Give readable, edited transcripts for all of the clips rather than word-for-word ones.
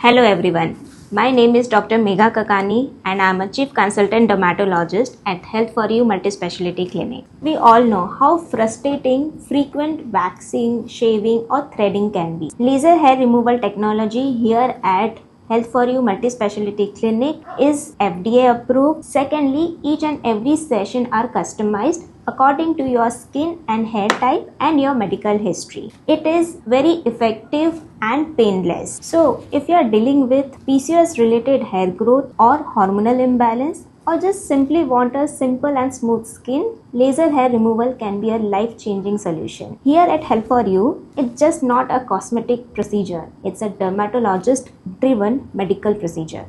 Hello everyone. My name is Dr. Megha Kakani and I am a Chief Consultant Dermatologist at Health For You Multispecialty Clinic. We all know how frustrating frequent waxing, shaving or threading can be. Laser hair removal technology here at Health For You Multispecialty Clinic is FDA approved. Secondly, each and every session are customized according to your skin and hair type and your medical history. It is very effective and painless. So, if you are dealing with PCOS related hair growth or hormonal imbalance, or just simply want a simple and smooth skin, laser hair removal can be a life-changing solution. Here at Health For You, it's just not a cosmetic procedure. It's a dermatologist-driven medical procedure.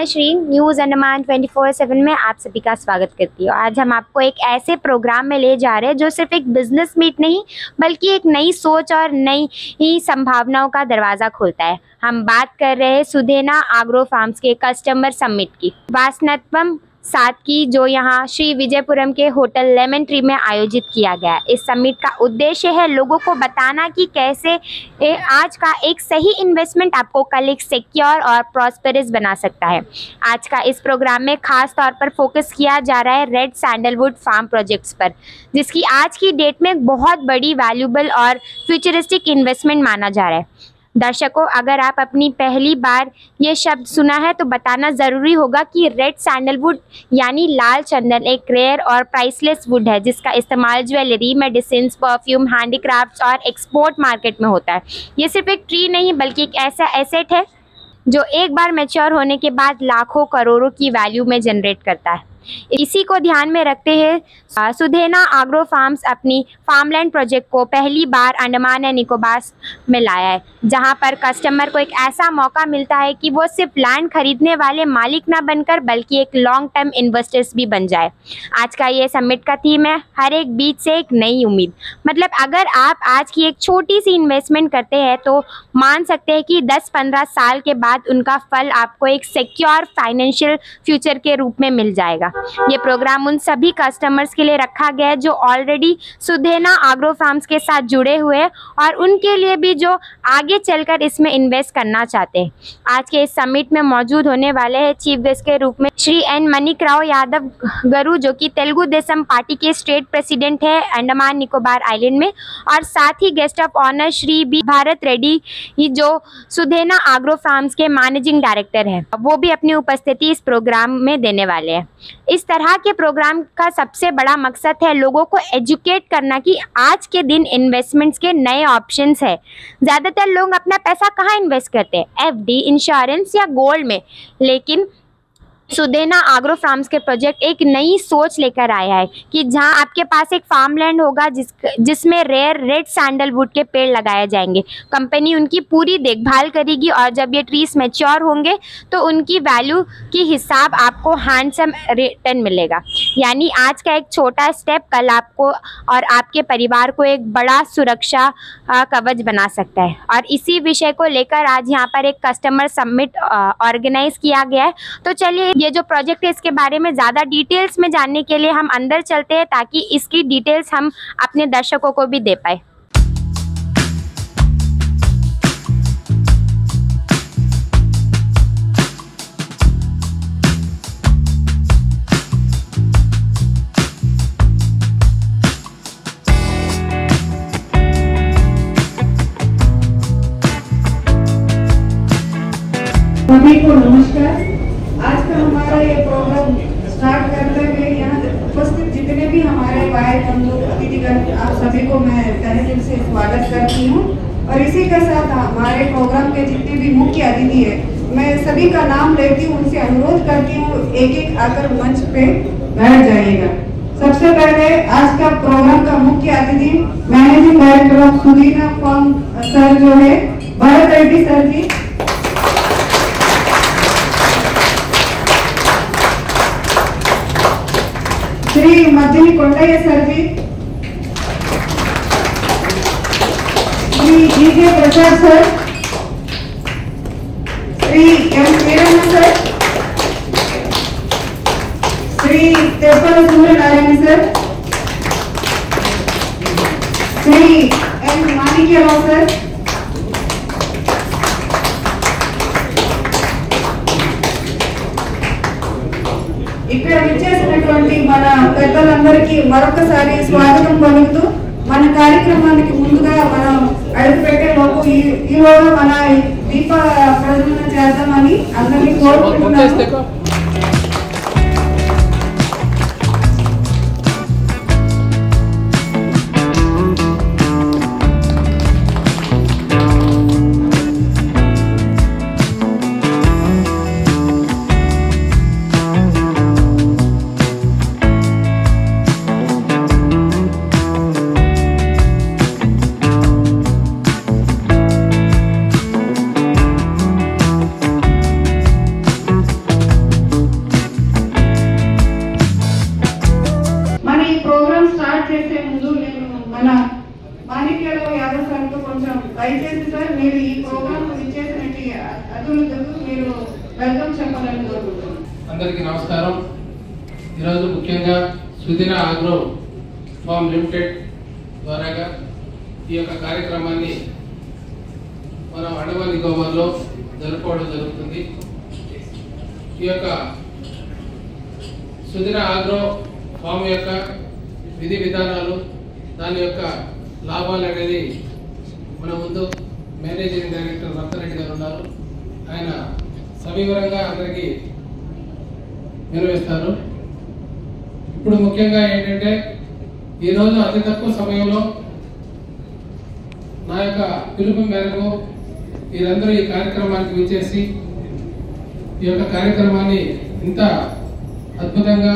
Shri news Andaman 24/7 में आप सभी का स्वागत करती हूँ। आज हम आपको एक ऐसे प्रोग्राम में ले जा रहे हैं जो सिर्फ एक बिजनेस मीट नहीं बल्कि एक नई सोच और नई ही संभावनाओं का दरवाज़ा खोलता है। हम बात कर रहे हैं सुधेना एग्रो फार्म्स के कस्टमर समिट की वासनत्वम 7 की, जो यहाँ श्री विजयपुरम के होटल लेमन ट्री में आयोजित किया गया। इस समिट का उद्देश्य है लोगों को बताना कि कैसे आज का एक सही इन्वेस्टमेंट आपको कल एक सिक्योर और प्रॉस्पेरस बना सकता है। आज का इस प्रोग्राम में खास तौर पर फोकस किया जा रहा है रेड सैंडलवुड फार्म प्रोजेक्ट्स पर, जिसकी आज की डेट में एक बहुत बड़ी वैल्यूबल और फ्यूचरिस्टिक इन्वेस्टमेंट माना जा रहा है। दर्शकों, अगर आप अपनी पहली बार ये शब्द सुना है तो बताना ज़रूरी होगा कि रेड सैंडलवुड यानी लाल चंदन एक रेयर और प्राइसलेस वुड है जिसका इस्तेमाल ज्वेलरी, मेडिसिन, परफ्यूम, हैंडीक्राफ्ट्स और एक्सपोर्ट मार्केट में होता है। ये सिर्फ एक ट्री नहीं बल्कि एक ऐसा एसेट है जो एक बार मैच्योर होने के बाद लाखों करोड़ों की वैल्यू में जनरेट करता है। इसी को ध्यान में रखते हुए सुधेना एग्रो फार्म्स अपनी फार्मलैंड प्रोजेक्ट को पहली बार अंडमान एंड निकोबार में लाया है, जहां पर कस्टमर को एक ऐसा मौका मिलता है कि वो सिर्फ लैंड खरीदने वाले मालिक ना बनकर बल्कि एक लॉन्ग टर्म इन्वेस्टर्स भी बन जाए। आज का ये समिट का थीम है हर एक बीच से एक नई उम्मीद। मतलब अगर आप आज की एक छोटी सी इन्वेस्टमेंट करते हैं तो मान सकते हैं कि 10-15 साल के बाद उनका फल आपको एक सिक्योर फाइनेंशियल फ्यूचर के रूप में मिल जाएगा। ये प्रोग्राम उन सभी कस्टमर्स के लिए रखा गया है जो ऑलरेडी सुधेना एग्रो फार्म्स के साथ जुड़े हुए हैं और उनके लिए भी जो आगे चलकर इसमें इन्वेस्ट करना चाहते हैं। आज के इस समिट में मौजूद होने वाले हैं चीफ गेस्ट के रूप में श्री एन मणिकराव यादव गरू, जो कि तेलुगु देशम पार्टी के स्टेट प्रेसिडेंट है अंडमान निकोबार आइलैंड में, और साथ ही guest of honour Shri B Bharat Reddy, जो सुधेना एग्रो फार्म्स के मैनेजिंग डायरेक्टर हैं, वो भी अपनी उपस्थिति इस प्रोग्राम में देने वाले हैं। इस तरह के प्रोग्राम का सबसे बड़ा मकसद है लोगों को एजुकेट करना कि आज के दिन इन्वेस्टमेंट्स के नए ऑप्शंस है। ज़्यादातर लोग अपना पैसा कहाँ इन्वेस्ट करते हैं, एफडी, इंश्योरेंस या गोल्ड में, लेकिन सुधेना एग्रो फार्म्स के प्रोजेक्ट एक नई सोच लेकर आया है कि जहां आपके पास एक फार्मलैंड होगा जिसमें रेयर रेड सैंडलवुड के पेड़ लगाए जाएंगे। कंपनी उनकी पूरी देखभाल करेगी और जब ये ट्रीज मैच्योर होंगे तो उनकी वैल्यू की हिसाब आपको हैंडसम रिटर्न मिलेगा। यानी आज का एक छोटा स्टेप कल आपको और आपके परिवार को एक बड़ा सुरक्षा कवच बना सकता है। और इसी विषय को लेकर आज यहाँ पर एक कस्टमर समिट ऑर्गेनाइज किया गया है। तो चलिए, ये जो प्रोजेक्ट है इसके बारे में ज़्यादा डिटेल्स में जानने के लिए हम अंदर चलते हैं ताकि इसकी डिटेल्स हम अपने दर्शकों को भी दे पाए। सभी को नमस्कार। आज का हमारा ये प्रोग्राम स्टार्ट करने में यहाँ उपस्थित जितने भी हमारे भाई बंधु अतिथिगण, आप सभी को मैं तहे दिल से स्वागत करती हूँ। और इसी के साथ हमारे प्रोग्राम के जितने भी मुख्य अतिथि है, मैं सभी का नाम लेती हूँ, उनसे अनुरोध करती हूँ एक एक आकर मंच पे बैठ जाइएगा। सबसे पहले आज का प्रोग्राम का मुख्य अतिथि managing director of Sudeena farm sir जो है Bharat Reddy sir ji, Shri Madhyani Kondaiah sir ji, Shri G K. Prasad sir, Shri M. Veeranna sir, Shri Tepal Suryanarayana sir, Shri M. Manikyarao sir, ఇక్కడ విచ్చేసినటువంటి మన పెద్దలందరికీ మరొకసారి స్వాగతం పలుకుతూ మన కార్యక్రమానికి ముందుగా మనం అడుగుపెట్టే లోపు ఈరోజు మన దీప ప్రజ్వలన చేద్దామని అందరినీ కోరుకుంటున్నాను। అందరికీ నమస్కారం। ఈరోజు ముఖ్యంగా సుదీనా ఆగ్రో ఫార్మ్ లిమిటెడ్ ద్వారాగా ఈ యొక్క కార్యక్రమాన్ని మనం అండమాన్ నికోబార్లో జరుపుకోవడం జరుగుతుంది। ఈ యొక్క సుదీనా ఆగ్రో ఫార్మ్ యొక్క విధి విధానాలు, దాని యొక్క లాభాలు అనేది మన ముందు మేనేజింగ్ డైరెక్టర్ రత్నరెడ్డి గారు ఉన్నారు, ఆయన సవివరంగా అందరికీ నిర్వహిస్తారు। ఇప్పుడు ముఖ్యంగా ఏంటంటే ఈరోజు అతి తక్కువ సమయంలో నా యొక్క పిలుపు మేరకు మీరందరూ ఈ కార్యక్రమానికి విచ్చేసి ఈ యొక్క కార్యక్రమాన్ని ఇంత అద్భుతంగా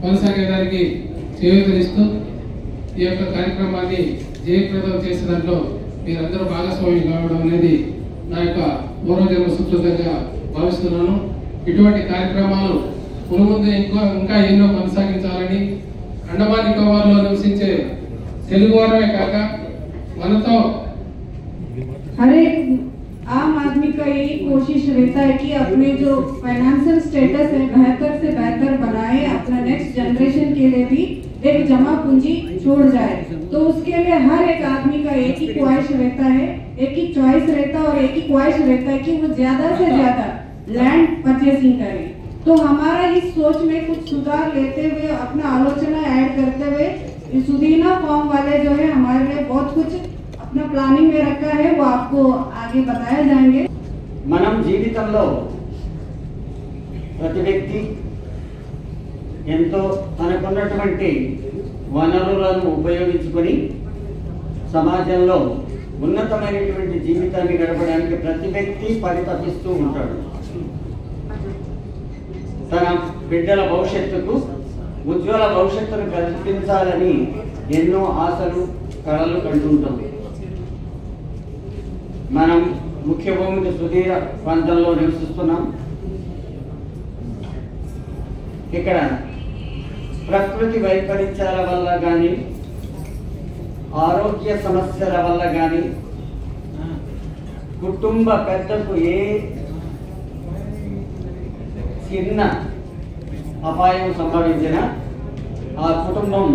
కొనసాగేదానికి చేయూతనిస్తూ ఈ యొక్క కార్యక్రమాన్ని జయప్రదం చేసే దాంట్లో మీరందరూ భాగస్వామ్యం కావడం అనేది నా యొక్క పూర్వజన్మ సుకృతంగా భావిస్తున్నాను। ఇటువంటి కార్యక్రమాలు ముందు ఇంకా ఎన్నో కొనసాగించాలని అండమాన్ నికోబార్లో నివసించే తెలుగు వారమే కాక మనతో हर एक आम आदमी का यही कोशिश रहता है कि अपने जो फाइनेंशियल स्टेटस है बेहतर से बेहतर बनाए, अपना नेक्स्ट जनरेशन के लिए भी एक जमा पूंजी छोड़ जाए। तो उसके लिए हर एक आदमी का एक ही ख्वाहिश रहता है, एक ही चॉइस रहता है और एक ही ख्वाहिश रहता है कि वो ज्यादा से ज्यादा लैंड परचेसिंग करे। तो हमारा इस सोच में कुछ सुधार लेते हुए, अपना आलोचना ऐड करते हुए सुदीना फॉर्म वाले जो है हमारे लिए बहुत कुछ अपना प्लानिंग में रखा है, वो आपको आगे बताया जाएंगे। మనం జీవితంలో ప్రతి వ్యక్తి ఎంతో తనకున్నటువంటి వనరులను ఉపయోగించుకొని సమాజంలో ఉన్నతమైనటువంటి జీవితాన్ని గడపడానికి ప్రతి వ్యక్తి పరితపిస్తూ ఉంటాడు। తన బిడ్డల భవిష్యత్తుకు ఉజ్వల భవిష్యత్తును కల్పించాలని ఎన్నో ఆశలు కళలు కంటుంటాం। మనం ముఖ్య భూమికి సుదీర ప్రాంతంలో నివసిస్తున్నాం। ఇక్కడ ప్రకృతి వైపరీత్యాల వల్ల కానీ, ఆరోగ్య సమస్యల వల్ల కానీ, కుటుంబ పెద్దకు ఏ చిన్న అపాయం సంభవించిన ఆ కుటుంబం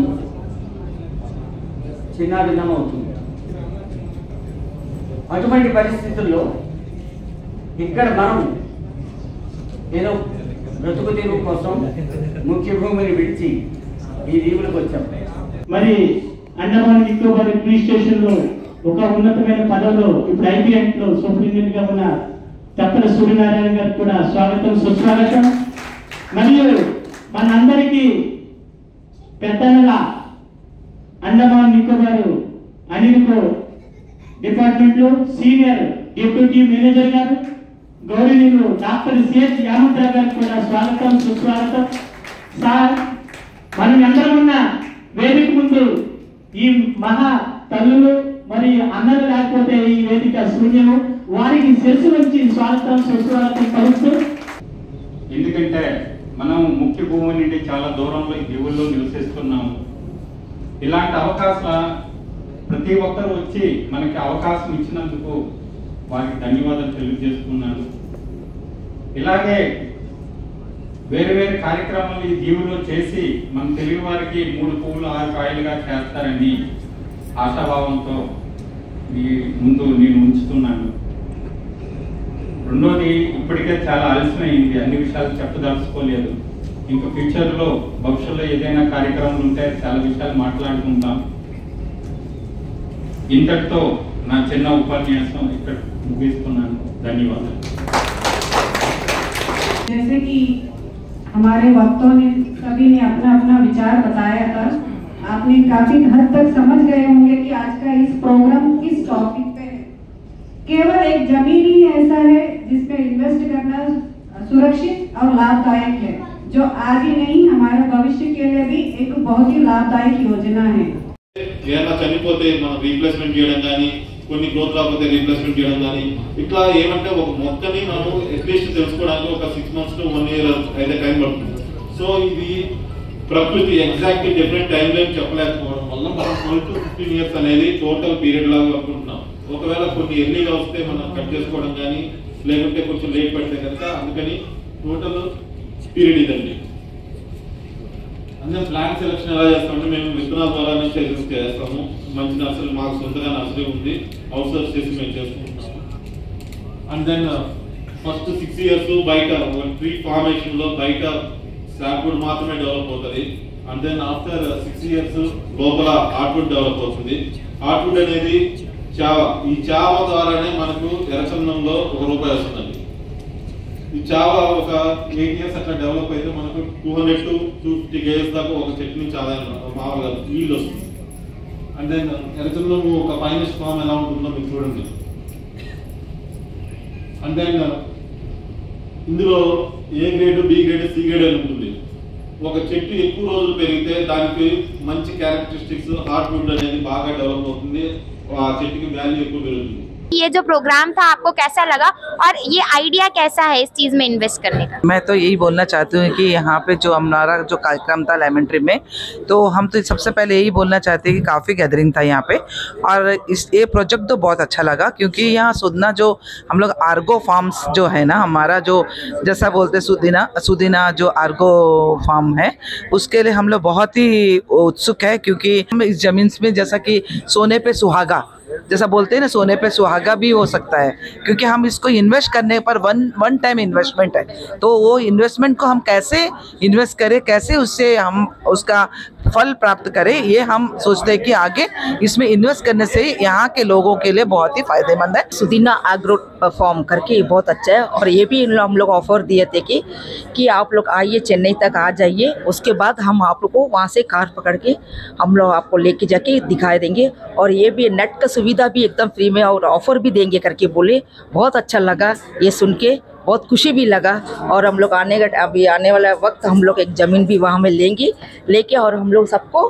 చిన్నాభిన్నమవుతుంది। అటువంటి పరిస్థితుల్లో ఇక్కడ మనం ఏదో బ్రతుకు తెరువు కోసం ముఖ్య భూమిని విడిచి ఈ దీవులకు వచ్చాం। మరి అండమాన్ నికోబార్ పోలీస్ స్టేషన్ లో ఒక ఉన్నతమైన పదవిలో ఇప్పుడు ఐపీఎంట్ లో సూపరింటెండెంట్ గా ఉన్న తప్పల సూర్యనారాయణ గారికి కూడా స్వాగతం సుస్వాగతం। మరియు మనందరికీ పెద్దలుగా అండమాన్ నికోబార్ అనిల్కో డిపార్ట్మెంట్ లో సీనియర్ డిప్యూటీ మేనేజర్ గారు గౌరవనీయులు డాక్టర్ సిఎస్ యామంతరావు గారికి కూడా స్వాగతం సుస్వాగతం. సార్, మనం అందరం ఉన్న వేదిక ముందు ఈ మహా తల్లులు మరి అన్నలు లేకపోతే ఈ వేదిక శూన్యము. వారికి శిరస్సు నుంచి స్వాగతం సుస్వాగతం పలుకుతూ, ఎందుకంటే మనం ముఖ్య భూమి నుండి చాలా దూరంలో ఈ జీవుల్లో నివసిస్తున్నాము. ఇలాంటి అవకాశాలు ప్రతి ఒక్కరు వచ్చి మనకి అవకాశం ఇచ్చినందుకు వారికి ధన్యవాదాలు తెలియజేస్తున్నాను. ఇలాగే వేరు వేరు కార్యక్రమాలు ఈ జీవులో చేసి మన తెలుగు వారికి 3 పువ్వులు 6 కాయలుగా చేస్తారని ఆశాభావంతో మీ ముందు నేను ఉంచుతున్నాను. రెండోది, ఇప్పటికే చాలా ఆలస్యమైంది, అన్ని విషయాలు చెప్పదలుచుకోలేదు. ఇంకా ఫ్యూచర్లో భవిష్యత్తులో ఏదైనా కార్యక్రమాలు ఉంటే చాలా విషయాలు మాట్లాడుకుంటాం. ఇంతటితో నా చిన్న ఉపన్యాసం ఇక్కడ ముగిస్తున్నాను. ధన్యవాదాలు. जैसे कि हमारे वक्तों ने सभी ने अपना अपना विचार बताया था, आपने काफी हद तक समझ गए होंगे कि आज का इस प्रोग्राम किस टॉपिक पे है। केवल एक जमीन ही ऐसा है जिसपे इन्वेस्ट करना सुरक्षित और लाभदायक है, जो आज ही नहीं हमारे भविष्य के लिए भी एक बहुत ही लाभदायक योजना है। ఏదైనా చనిపోతే మనం రీప్లేస్మెంట్ చేయడం కానీ, కొన్ని గ్రోత్ రాకపోతే రీప్లేస్మెంట్ చేయడం కానీ, ఇట్లా ఏమంటే ఒక మొక్కని మనం అట్లీస్ట్ తెలుసుకోవడానికి ఒక 6 months to 1 year అయితే టైం పడుతుంది. సో ఇది ప్రకృతి ఎగ్జాక్ట్ డిఫరెంట్ టైం లైన్ చెప్పలేకపోవడం వల్ల మనం 12 to 15 years అనేది టోటల్ పీరియడ్ లాగా అనుకుంటున్నాం. ఒకవేళ కొన్ని ఎర్లీగా వస్తే మనం కట్ చేసుకోవడం కానీ, లేకుంటే కొంచెం లేట్ పడితే కనుక, అందుకని టోటల్ పీరియడ్ ఇదండి. అందుకే ప్లాంట్ సెలక్షన్ ఎలా చేస్తామంటే మేము విత్తనాల ద్వారా సెలెక్ట్ చేస్తాము. మంచి నర్సరీ, మాకు సొంతగా నర్సరీ ఉంది, అవుట్ సోర్స్ చేసి మేము చేసుకుంటున్నాము. అండ్ దెన్ ఫస్ట్ 6 years బయట ట్రీ ఫార్మేషన్ లో బయట సాప్వుడ్ మాత్రమే డెవలప్ అవుతుంది. అండ్ దెన్ ఆఫ్టర్ 6 years లోపల హార్డ్వుడ్ డెవలప్ అవుతుంది. హార్డ్వుడ్ అనేది చావ, ఈ చావ ద్వారానే మనకు ఎర్రచందంలో ₹1 వస్తుందండి. ఈ చావ ఒక 8 years అట్లా డెవలప్ అయితే మనకు 200 to 250 kgs దాకా ఒక చెట్టు నుంచి ఆదాయం మామూలుగా ఈల్డ్ వస్తుంది. అండ్ దెన్ ఎర్రచందం ఒక ఫైనెస్ట్ ఫామ్ ఎలా ఉంటుందో మీరు చూడండి. అండ్ దెన్ ఇందులో A grade, B grade, C grade అని ఉంటుంది. ఒక చెట్టు ఎక్కువ రోజులు పెరిగితే దానికి మంచి క్యారెక్టరిస్టిక్స్ హార్డ్వుడ్ అనేది బాగా డెవలప్ అవుతుంది, ఆ చెట్టుకి వాల్యూ ఎక్కువ పెరుగుతుంది. ये जो प्रोग्राम था आपको कैसा लगा और ये आइडिया कैसा है इस चीज़ में इन्वेस्ट करने का? मैं तो यही बोलना चाहती हूँ कि यहाँ पे जो हमारा जो कार्यक्रम था लेमन ट्री में, तो हम तो सबसे पहले यही बोलना चाहते हैं कि काफ़ी गैदरिंग था यहाँ पे, और ये प्रोजेक्ट तो बहुत अच्छा लगा, क्योंकि यहाँ सुदना जो हम लोग आर्गो फार्म्स जो है ना, हमारा जो जैसा बोलते सुदीना जो आर्गो फार्म है, उसके लिए हम लोग बहुत ही उत्सुक है, क्योंकि हम इस ज़मीन में जैसा कि सोने पे सुहागा जैसा बोलते हैं ना, सोने पे सुहागा भी हो सकता है, क्योंकि हम इसको इन्वेस्ट करने पर वन टाइम इन्वेस्टमेंट है। तो वो इन्वेस्टमेंट को हम कैसे इन्वेस्ट करें, कैसे उससे हम उसका फल प्राप्त करें, ये हम सोचते हैं कि आगे इसमें इन्वेस्ट करने से यहाँ के लोगों के लिए बहुत ही फायदेमंद है। सुदीना एग्रो फार्म करके बहुत अच्छा है, और ये भी हम लोग ऑफर दिए थे कि आप लोग आइए, चेन्नई तक आ जाइए, उसके बाद हम आप लोग को वहाँ से कार पकड़ के हम लोग आपको लेके जाके दिखाई देंगे, और ये भी नेट का सुविधा भी एकदम फ्री में और ऑफर भी देंगे करके बोले। बहुत अच्छा लगा ये सुन के, बहुत खुशी भी लगा, और हम लोग अभी आने वाला वक्त हम लोग एक ज़मीन भी वहाँ में लेके और हम लोग सबको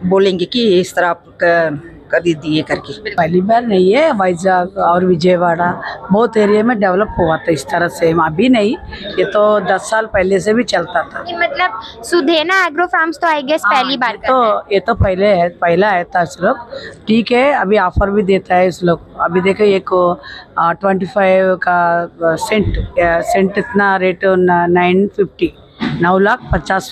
बोलेंगे कि इस तरह कर दिए करके। पहली बार नहीं है, वाइजाग और विजयवाड़ा बहुत एरिया में डेवलप हुआ था इस तरह से, अभी नहीं, ये तो 10 साल पहले से भी चलता था। मतलब सुदेना एग्रो फार्म्स तो आई गेस पहली बार तो ये तो पहला आया था इस लोग, ठीक है, अभी ऑफर भी देता है इस लोग। अभी देखो एक 25 का सेंट इतना रेट 950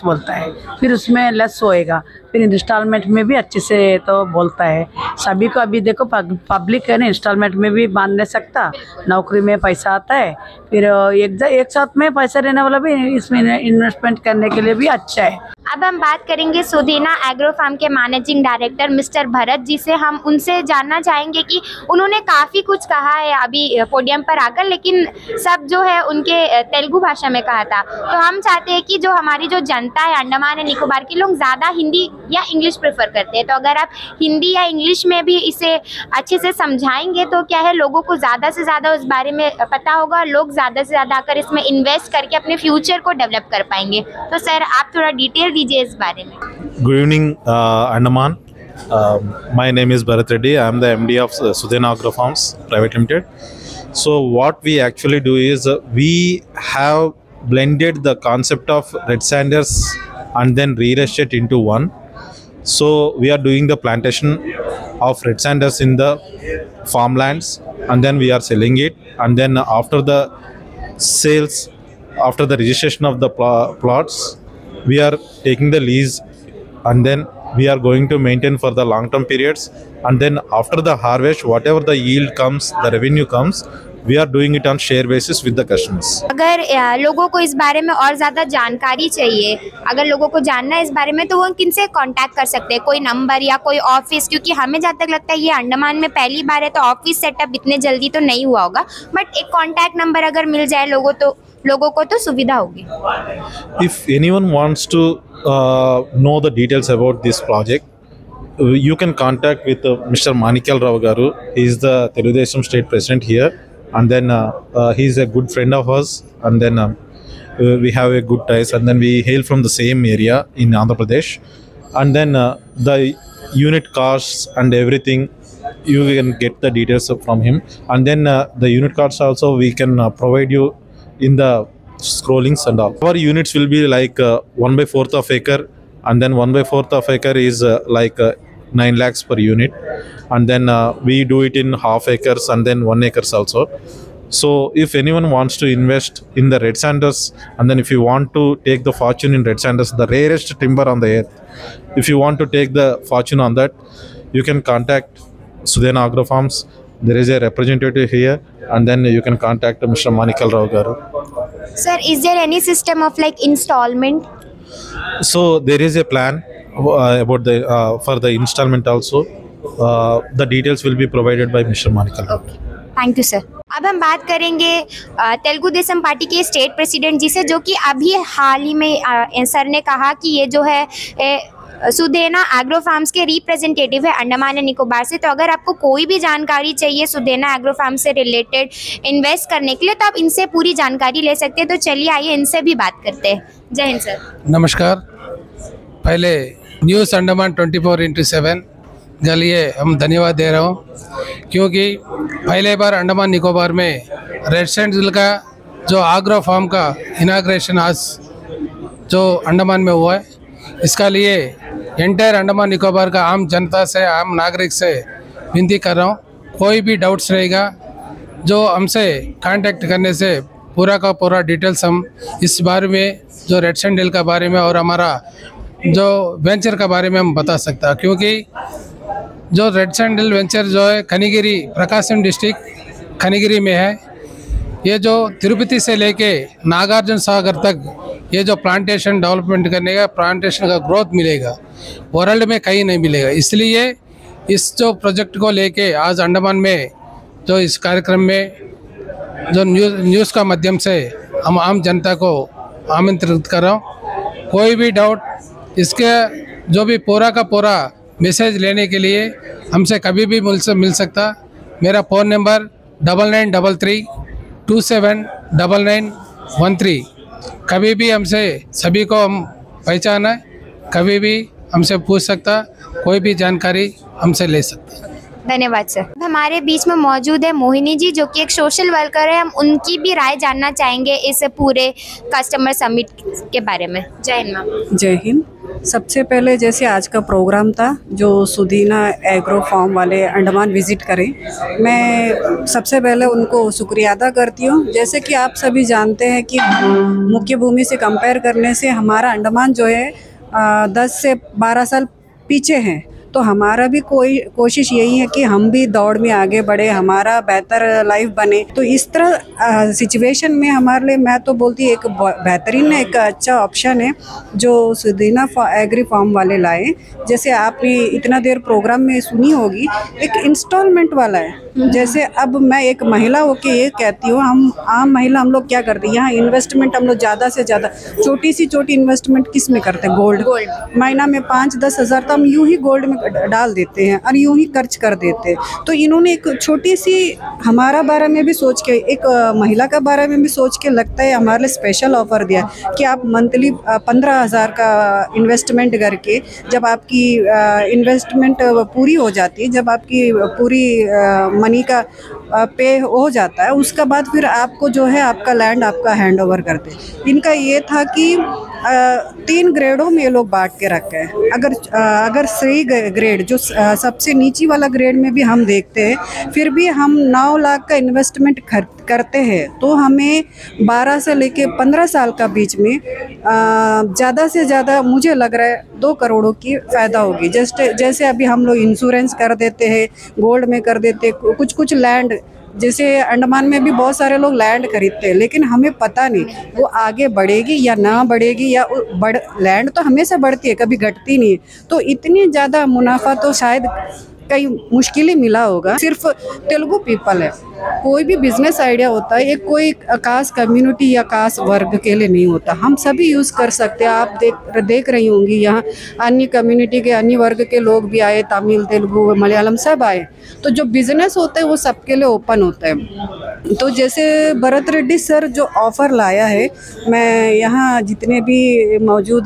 बोलता है, फिर उसमें लेस होएगा, फिर इंस्टॉलमेंट में भी अच्छे से तो बोलता है। सभी को अभी देखो पब्लिक है ना, इंस्टॉलमेंट में भी बांध नहीं सकता, नौकरी में पैसा आता है, फिर एक साथ में पैसा रहने वाला भी इसमें इन्वेस्टमेंट करने के लिए भी अच्छा है। अब हम बात करेंगे सुदीना एग्रो फार्म के managing director mister Bharat ji से। हम उनसे जानना चाहेंगे कि उन्होंने काफ़ी कुछ कहा है अभी पोडियम पर आकर, लेकिन सब जो है उनके तेलुगु भाषा में कहा था। तो हम चाहते हैं कि जो हमारी जो जनता है अंडमान एंड निकोबार के लोग ज़्यादा हिंदी या इंग्लिश प्रेफर करते हैं। तो अगर आप हिंदी या इंग्लिश में भी इसे अच्छे से समझाएंगे तो क्या है, लोगों को ज़्यादा से ज़्यादा उस बारे में पता होगा और लोग ज़्यादा से ज़्यादा आकर इसमें इन्वेस्ट करके अपने फ्यूचर को डेवलप कर पाएंगे। तो सर आप थोड़ा डिटेल दीजिए इस बारे में। Good evening, Andaman. My name is Bharat Reddy. I am the MD of Sudhena Agrofarms Private Limited. So what we actually do is we have blended the concept of red sanders and then real estate into one. So we are doing the plantation of red sanders in the farmlands and then we are selling it, and then after the sales, after the registration of the plots, we are taking the lease and then we are going to maintain for the long term periods, and then after the harvest whatever the yield comes, the revenue comes, we are doing it on share basis with the customers. अगर लोगों को इस बारे में और ज़्यादा जानकारी चाहिए, अगर लोगों को जानना है इस बारे में, तो वो किनसे कांटेक्ट कर सकते हैं? कोई नंबर या कोई ऑफिस? क्योंकि हमें जहाँ तक लगता है ये अंडमान में पहली बार है तो ऑफिस सेटअप इतने जल्दी तो नहीं हुआ होगा, बट एक कांटेक्ट नंबर अगर मिल जाए लोगों को तो सुविधा होगी। If anyone wants to know the details about this project, you can contact with Mr. Manikyal Rao Garu. He is the Telugudesam State President here, and then he is a good friend of us, and then we have a good ties, and then we hail from the same area in Andhra Pradesh, and then the unit costs and everything you can get the details from him, and then the unit costs also we can provide you in the scrollings and all. Our units will be like 1/4 of acre, and then 1/4 of acre is like 9 lakhs per unit, and then we do it in half acres and then 1 acres also. So if anyone wants to invest in the red sanders, and then if you want to take the fortune in red sanders, the rarest timber on the earth, if you want to take the fortune on that, you can contact Sudhena Agrofarms. There is a representative here, and then you can contact Mr. Manikyal Rao Garu. Sir, is there any system of like installment? So there is a plan about the for the installment also. The details will be provided by Mr. Manikyal Rao. Thank you sir. अब हम बात करेंगे Telugu Desam party के state president जी से, जो कि अभी हाल ही में सर ने कहा कि ये जो है सुधेना एग्रो फार्म्स के रिप्रेजेंटेटिव है अंडमान एंड निकोबार से। तो अगर आपको कोई भी जानकारी चाहिए सुधेना एग्रो फार्म से रिलेटेड इन्वेस्ट करने के लिए, तो आप इनसे पूरी जानकारी ले सकते हैं। तो चलिए आइए इनसे भी बात करते हैं। जय हिंद सर। नमस्कार। पहले न्यूज़ अंडमान 24/7 के लिए हम धन्यवाद दे रहा हूँ, क्योंकि पहले बार अंडमान निकोबार में रेड सैंडल का जो एग्रो फार्म का इनाग्रेशन आज जो अंडमान में हुआ है, इसका लिए एंटायर अंडमान निकोबार का आम जनता से, आम नागरिक से विनती कर रहा हूँ, कोई भी डाउट्स रहेगा जो हमसे कांटेक्ट करने से पूरा का पूरा डिटेल्स हम इस बारे में, जो रेड सैंडल का बारे में और हमारा जो वेंचर का बारे में हम बता सकता है। क्योंकि जो रेड सैंडल वेंचर जो है कनिगिरी, प्रकाशम डिस्ट्रिक्ट कनिगिरी में है। ये जो तिरुपति से लेके नागार्जुन सागर तक ये जो प्लांटेशन डेवलपमेंट करने का, प्लांटेशन का ग्रोथ मिलेगा, वर्ल्ड में कहीं नहीं मिलेगा। इसलिए इस जो प्रोजेक्ट को लेके आज अंडमान में जो इस कार्यक्रम में जो न्यूज़ का माध्यम से हम आम जनता को आमंत्रित कर रहा हूँ। कोई भी डाउट, इसके जो भी पूरा का पूरा मैसेज लेने के लिए हमसे कभी भी मिल सकता। मेरा फ़ोन नंबर 9933 279913। कभी भी हमसे, सभी को हम पहचाना है, कभी भी हमसे पूछ सकता, कोई भी जानकारी हमसे ले सकता। धन्यवाद सर। हमारे बीच में मौजूद है मोहिनी जी, जो कि एक सोशल वर्कर है। हम उनकी भी राय जानना चाहेंगे इस पूरे कस्टमर समिट के बारे में। जय हिंद मैम। जय हिंद। सबसे पहले जैसे आज का प्रोग्राम था जो सुधीना एग्रो फार्म वाले अंडमान विज़िट करें, मैं सबसे पहले उनको शुक्रिया अदा करती हूँ। जैसे कि आप सभी जानते हैं कि मुख्य भूमि से कंपेयर करने से हमारा अंडमान जो है 10 से 12 साल पीछे हैं। तो हमारा भी कोई कोशिश यही है कि हम भी दौड़ में आगे बढ़े, हमारा बेहतर लाइफ बने। तो इस तरह सिचुएशन में हमारे लिए मैं तो बोलती एक बेहतरीन एक अच्छा ऑप्शन है जो सुदीना एग्री फार्म वाले लाए। जैसे आपने इतना देर प्रोग्राम में सुनी होगी, एक इंस्टॉलमेंट वाला है। जैसे अब मैं एक महिला होके ये कहती हूँ, हम आम महिला हम लोग क्या करते हैं, यहाँ इन्वेस्टमेंट हम लोग ज़्यादा से ज़्यादा छोटी इन्वेस्टमेंट किस में करते हैं, गोल्ड। महीना में 5-10 हज़ार तो हम यूँ ही गोल्ड में डाल देते हैं और यूँ ही खर्च कर देते हैं। तो इन्होंने एक छोटी सी हमारा बारे में भी सोच के, एक महिला का बारे में भी सोच के लगता है हमारे लिए स्पेशल ऑफर दिया कि आप मंथली 15,000 का इन्वेस्टमेंट करके जब आपकी इन्वेस्टमेंट पूरी हो जाती है, जब आपकी पूरी मनी का पे हो जाता है, उसका बाद फिर आपको जो है आपका लैंड आपका हैंड ओवर करते हैं। इनका ये था कि 3 ग्रेडों में ये लोग बांट के रखे हैं। अगर सही ग्रेड जो सबसे नीची वाला ग्रेड में भी हम देखते हैं, फिर भी हम 9 लाख का इन्वेस्टमेंट करते हैं तो हमें 12 से लेके 15 साल का बीच में ज़्यादा से ज़्यादा मुझे लग रहा है 2 करोड़ों की फ़ायदा होगी। जैसे अभी हम लोग इंश्योरेंस कर देते हैं, गोल्ड में कर देते हैं, कुछ लैंड, जैसे अंडमान में भी बहुत सारे लोग लैंड खरीदते हैं, लेकिन हमें पता नहीं वो आगे बढ़ेगी या ना बढ़ेगी, या लैंड तो हमेशा बढ़ती है, कभी घटती नहीं है। तो इतनी ज़्यादा मुनाफा तो शायद कई मुश्किल ही मिला होगा। सिर्फ तेलुगु पीपल है, कोई भी बिजनेस आइडिया होता है एक कोई खास कम्युनिटी या खास वर्ग के लिए नहीं होता, हम सभी यूज़ कर सकते हैं। आप देख रही होंगी यहाँ अन्य कम्युनिटी के अन्य वर्ग के लोग भी आए, तमिल, तेलुगु, मलयालम सब आए। तो जो बिजनेस होते हैं वो सबके लिए ओपन होता है। तो जैसे भरत रेड्डी सर जो ऑफ़र लाया है, मैं यहाँ जितने भी मौजूद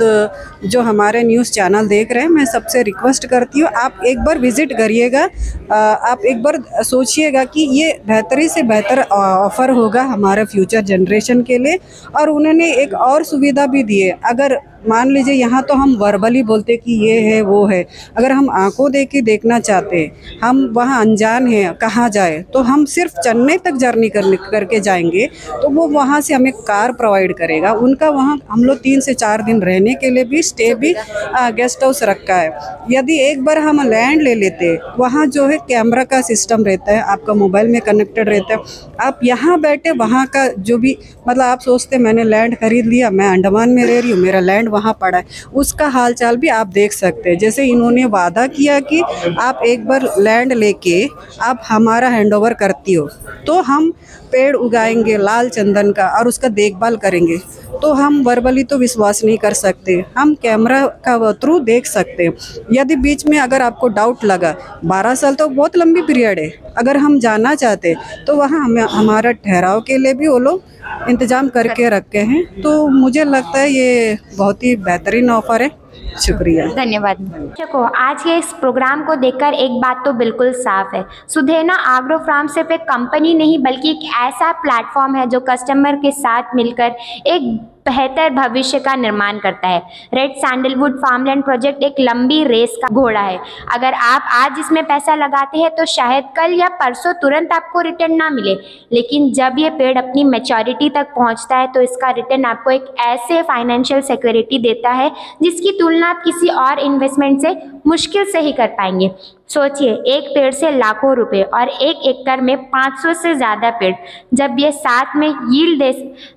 जो हमारे न्यूज़ चैनल देख रहे हैं, मैं सबसे रिक्वेस्ट करती हूँ आप एक बार विज़िट करिएगा, आप एक बार सोचिएगा कि ये बेहतरी से बेहतर ऑफ़र होगा हमारे फ्यूचर जनरेशन के लिए। और उन्होंने एक और सुविधा भी दी है, अगर मान लीजिए यहाँ तो हम वर्बली बोलते कि ये है वो है, अगर हम आंखों देख के देखना चाहते हैं, हम वहाँ अनजान हैं कहाँ जाए, तो हम सिर्फ चेन्नई तक जर्नी करके जाएंगे तो वो वहाँ से हमें कार प्रोवाइड करेगा। उनका वहाँ हम लोग 3 से 4 दिन रहने के लिए भी स्टे भी गेस्ट हाउस रखा है। यदि एक बार हम लैंड ले लेते, वहाँ जो है कैमरा का सिस्टम रहता है, आपका मोबाइल में कनेक्टेड रहता है, आप यहाँ बैठे वहाँ का जो भी मतलब आप सोचते मैंने लैंड खरीद लिया, मैं अंडमान में रह रही हूँ, मेरा लैंड वहाँ पड़ा है, उसका हालचाल भी आप देख सकते हैं। जैसे इन्होंने वादा किया कि आप एक बार लैंड लेके आप हमारा हैंडओवर करती हो तो हम पेड़ उगाएंगे लाल चंदन का और उसका देखभाल करेंगे। तो हम वर्बली तो विश्वास नहीं कर सकते, हम कैमरा का थ्रू देख सकते हैं। यदि बीच में अगर आपको डाउट लगा, 12 साल तो बहुत लंबी पीरियड है, अगर हम जाना चाहते तो वहाँ हमारा ठहराव के लिए भी वो लोग इंतज़ाम करके रखे हैं। तो मुझे लगता है ये बहुत ही बेहतरीन ऑफ़र है। शुक्रिया, धन्यवाद। दर्शकों, आज के इस प्रोग्राम को देखकर एक बात तो बिल्कुल साफ है, सुधेना एग्रो फार्म सिर्फ एक कंपनी नहीं बल्कि एक ऐसा प्लेटफॉर्म है जो कस्टमर के साथ मिलकर एक बेहतर भविष्य का निर्माण करता है। रेड सैंडलवुड फार्मलैंड प्रोजेक्ट एक लंबी रेस का घोड़ा है। अगर आप आज इसमें पैसा लगाते हैं तो शायद कल या परसों तुरंत आपको रिटर्न ना मिले, लेकिन जब ये पेड़ अपनी मैच्योरिटी तक पहुंचता है तो इसका रिटर्न आपको एक ऐसे फाइनेंशियल सिक्योरिटी देता है जिसकी तुलना आप किसी और इन्वेस्टमेंट से मुश्किल से ही कर पाएंगे। सोचिए, एक पेड़ से लाखों रुपए और 1 एकड़ में 500 से ज़्यादा पेड़ जब ये साथ में यील्ड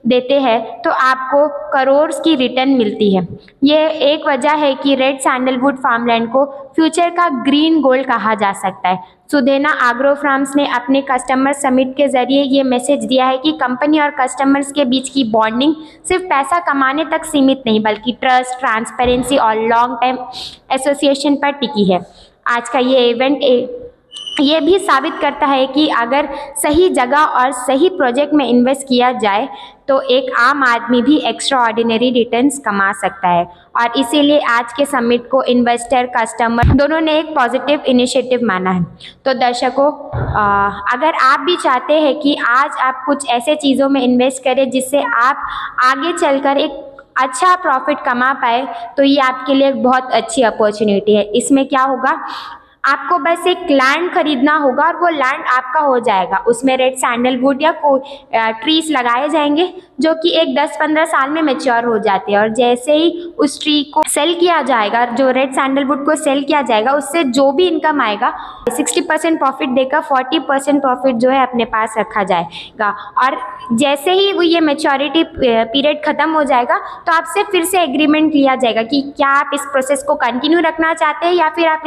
देते हैं तो आपको करोड़ की रिटर्न मिलती है। ये एक वजह है कि रेड सैंडलवुड फार्मलैंड को फ्यूचर का ग्रीन गोल्ड कहा जा सकता है। सुधेना एग्रो फार्म्स ने अपने कस्टमर समिट के जरिए ये मैसेज दिया है कि कंपनी और कस्टमर्स के बीच की बॉन्डिंग सिर्फ पैसा कमाने तक सीमित नहीं बल्कि ट्रस्ट, ट्रांसपेरेंसी और लॉन्ग टाइम एसोसिएशन पर टिकी है। आज का ये इवेंट ये भी साबित करता है कि अगर सही जगह और सही प्रोजेक्ट में इन्वेस्ट किया जाए तो एक आम आदमी भी एक्स्ट्रा ऑर्डिनरी रिटर्न्स कमा सकता है। और इसीलिए आज के समिट को इन्वेस्टर, कस्टमर दोनों ने एक पॉजिटिव इनिशिएटिव माना है। तो दर्शकों, अगर आप भी चाहते हैं कि आज आप कुछ ऐसे चीज़ों में इन्वेस्ट करें जिससे आप आगे चलकर एक अच्छा प्रॉफिट कमा पाए, तो ये आपके लिए एक बहुत अच्छी अपॉर्चुनिटी है। इसमें क्या होगा, आपको बस एक लैंड खरीदना होगा और वो लैंड आपका हो जाएगा। उसमें रेड सैंडलवुड या ट्रीज लगाए जाएंगे जो कि एक 10-15 साल में मैच्योर हो जाते हैं, और जैसे ही उस ट्री को सेल किया जाएगा, जो रेड सैंडलवुड को सेल किया जाएगा, उससे जो भी इनकम आएगा 60% प्रॉफिट देकर 40% प्रॉफिट जो है अपने पास रखा जाएगा। और जैसे ही वो ये मैच्योरिटी पीरियड ख़त्म हो जाएगा तो आपसे फिर से एग्रीमेंट लिया जाएगा कि क्या आप इस प्रोसेस को कंटिन्यू रखना चाहते हैं या फिर आप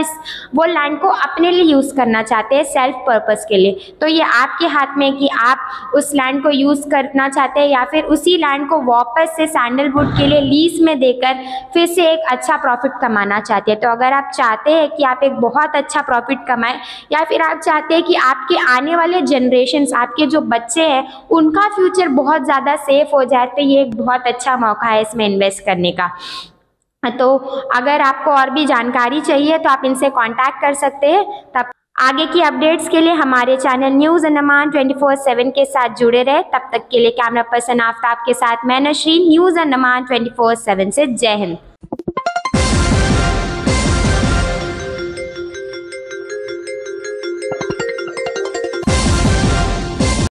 वो लैंड को अपने लिए यूज़ करना चाहते हैं सेल्फ पर्पस के लिए। तो ये आपके हाथ में कि आप उस लैंड को यूज़ करना चाहते हैं या फिर उसी लैंड को वापस से सैंडलवुड के लिए लीज में देकर फिर से एक अच्छा प्रॉफिट कमाना चाहते हैं। तो अगर आप चाहते हैं कि आप एक बहुत अच्छा प्रॉफिट कमाएं या फिर आप चाहते हैं कि आपके आने वाले जनरेशन्स, आपके जो बच्चे हैं, उनका फ्यूचर बहुत ज़्यादा सेफ हो जाए, तो ये एक बहुत अच्छा मौका है इसमें इन्वेस्ट करने का। तो अगर आपको और भी जानकारी चाहिए तो आप इनसे कांटेक्ट कर सकते हैं। तब आगे की अपडेट्स के लिए हमारे चैनल न्यूज़ अंडमान 24/7 के साथ जुड़े रहे। तब तक के लिए कैमरा पर्सन आफ्ताब के साथ मैं नशरीन, न्यूज़ अंडमान 24/7 से। जय हिंद।